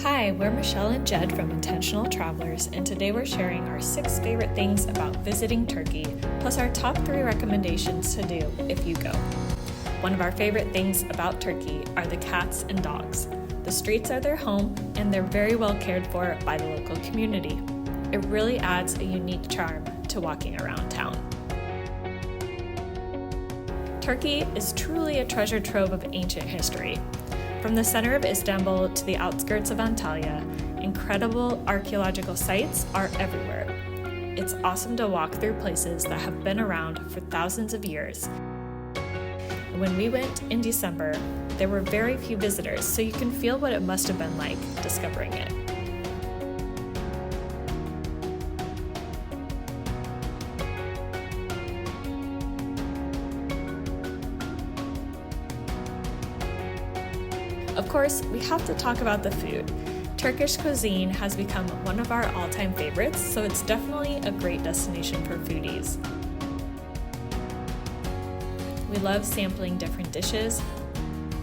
Hi, we're Michelle and Jed from Intentional Travelers, and today we're sharing our 6 favorite things about visiting Turkey, plus our top 3 recommendations to do if you go. One of our favorite things about Turkey are the cats and dogs. The streets are their home, and they're very well cared for by the local community. It really adds a unique charm to walking around town. Turkey is truly a treasure trove of ancient history. From the center of Istanbul to the outskirts of Antalya, incredible archaeological sites are everywhere. It's awesome to walk through places that have been around for thousands of years. When we went in December, there were very few visitors, so you can feel what it must have been like discovering it. Of course, we have to talk about the food. Turkish cuisine has become one of our all-time favorites, so it's definitely a great destination for foodies. We love sampling different dishes,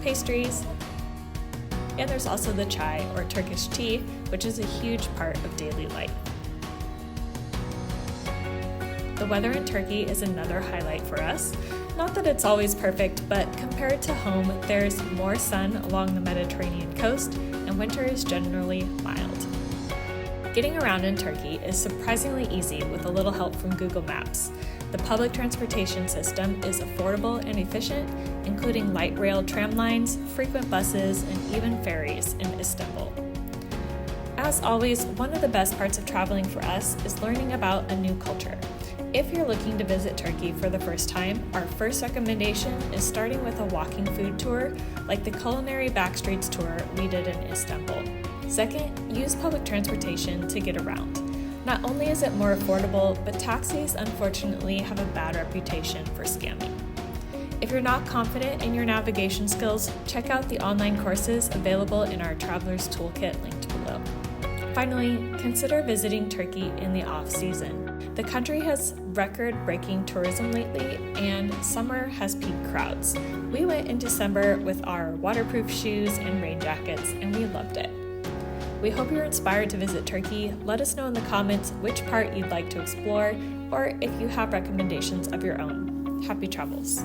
pastries, and there's also the chai, or Turkish tea, which is a huge part of daily life. The weather in Turkey is another highlight for us. Not that it's always perfect, but compared to home, there's more sun along the Mediterranean coast, and winter is generally mild. Getting around in Turkey is surprisingly easy with a little help from Google Maps. The public transportation system is affordable and efficient, including light rail tram lines, frequent buses, and even ferries in Istanbul. As always, one of the best parts of traveling for us is learning about a new culture. If you're looking to visit Turkey for the first time, our first recommendation is starting with a walking food tour, like the culinary backstreets tour we did in Istanbul. Second, use public transportation to get around. Not only is it more affordable, but taxis unfortunately have a bad reputation for scamming. If you're not confident in your navigation skills, check out the online courses available in our Traveler's Toolkit linked below. Finally, consider visiting Turkey in the off-season. The country has record-breaking tourism lately, and summer has peak crowds. We went in December with our waterproof shoes and rain jackets, and we loved it. We hope you're inspired to visit Turkey. Let us know in the comments which part you'd like to explore, or if you have recommendations of your own. Happy travels!